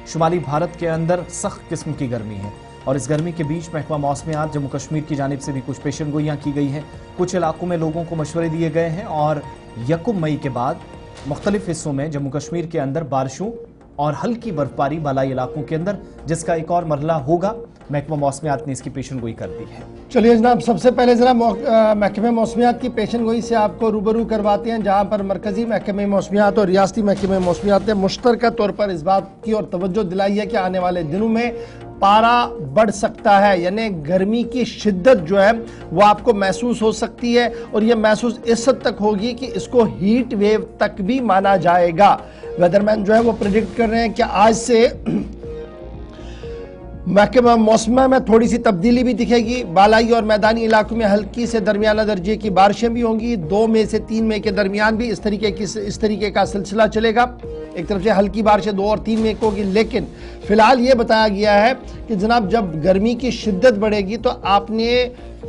शुमाली भारत के अंदर सख्त किस्म की गर्मी है और इस गर्मी के बीच महकमा मौसमियात जम्मू कश्मीर की जानिब से भी कुछ पेशन गोइयाँ की गई हैं। कुछ इलाकों में लोगों को मशवरे दिए गए हैं और 1 मई के बाद मुख्तलिफ हिस्सों में जम्मू कश्मीर के अंदर बारिशों और हल्की बर्फबारी बालाई इलाकों के अंदर जिसका एक और मरहला होगा। महकमा मौसमियात ने इसकी पेशन गोई कर दी है। चलिए जनाब, सबसे पहले जरा महकमे मौसमियात की पेशन गोई से आपको रूबरू करवाते हैं, जहां पर मरकजी महकमे मौसमियात और रियासती महकमे मौसमियात ने मुश्तरका तौर पर इस बात की और तवज्जो दिलाई है कि आने वाले दिनों में पारा बढ़ सकता है, यानी गर्मी की शिद्दत जो है वो आपको महसूस हो सकती है और ये महसूस इस हद तक होगी कि इसको हीट वेव तक भी माना जाएगा। वेदरमैन जो है वो प्रेडिक्ट कर रहे हैं कि आज से महकमा मौसम में थोड़ी सी तब्दीली भी दिखेगी। बालाई और मैदानी इलाकों में हल्की से दरमियाना दर्जे की बारिशें भी होंगी। 2 मई से 3 मई के दरमियान भी इस तरीके का सिलसिला चलेगा। एक तरफ से हल्की बारिशें 2 और 3 मई को होगी, लेकिन फिलहाल ये बताया गया है कि जनाब जब गर्मी की शिद्दत बढ़ेगी तो आपने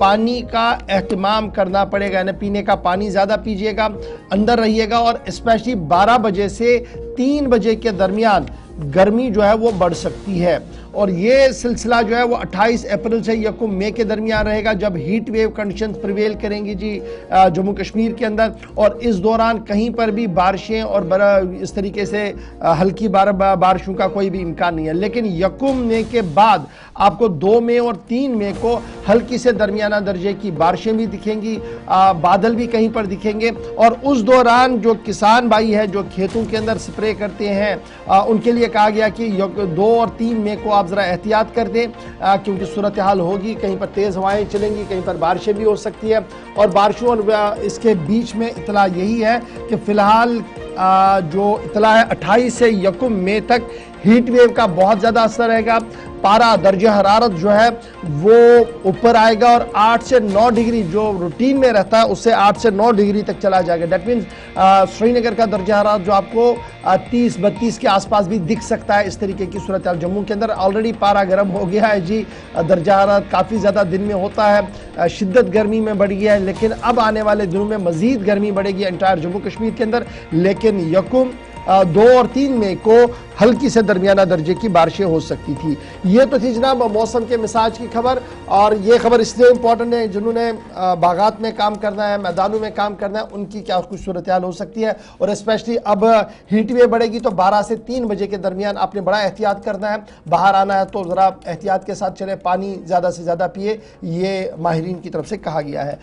पानी का एहतमाम करना पड़ेगा, यानी पीने का पानी ज़्यादा पीजिएगा, अंदर रहिएगा और स्पेशली 12 बजे से 3 बजे के दरमियान गर्मी जो है वो बढ़ सकती है। और ये सिलसिला जो है वो 28 अप्रैल से 1 मई के दरमियान रहेगा, जब हीट वेव कंडीशंस प्रिवेल करेंगी जी जम्मू कश्मीर के अंदर। और इस दौरान कहीं पर भी बारिशें और इस तरीके से हल्की बारिशों का कोई भी इम्कान नहीं है। लेकिन 1 मई के बाद आपको 2 मई और 3 मई को हल्की से दरमियाना दर्जे की बारिशें भी दिखेंगी, बादल भी कहीं पर दिखेंगे। और उस दौरान जो किसान भाई है जो खेतों के अंदर स्प्रे करते हैं उनके लिए कहा गया कि 2 और 3 मई को आप ज़रा एहतियात कर दें, क्योंकि सूरत हाल होगी, कहीं पर तेज़ हवाएं चलेंगी, कहीं पर बारिशें भी हो सकती है। और बारिशों और इसके बीच में इतला यही है कि फ़िलहाल जो इतला है 28 से 1 मई तक हीट वेव का बहुत ज़्यादा असर रहेगा। पारा दर्जे हरारत जो है वो ऊपर आएगा और 8 से 9 डिग्री जो रूटीन में रहता है उससे 8 से 9 डिग्री तक चला जाएगा। डेट मीन्स श्रीनगर का दर्जा हरारत जो आपको 30-32 के आसपास भी दिख सकता है। इस तरीके की सूरत हाल जम्मू के अंदर ऑलरेडी पारा गर्म हो गया है जी, दर्जा हरारत काफ़ी ज़्यादा दिन में होता है, शिद्दत गर्मी में बढ़ गया है। लेकिन अब आने वाले दिनों में मज़ीद गर्मी बढ़ेगी एंटायर जम्मू कश्मीर के अंदर। लेकिन 2 और 3 मई को हल्की से दरमियाना दर्जे की बारिशें हो सकती थी। ये तो थी जनाब मौसम के मिजाज की खबर। और ये खबर इसलिए इम्पोर्टेंट है जिन्होंने बागात में काम करना है, मैदानों में काम करना है, उनकी क्या कुछ सूरत हाल हो सकती है। और स्पेशली अब हीट वेव बढ़ेगी तो 12 से 3 बजे के दरमियान आपने बड़ा एहतियात करना है। बाहर आना है तो ज़रा एहतियात के साथ चले, पानी ज़्यादा से ज़्यादा पिए, ये माहिरीन की तरफ से कहा गया है।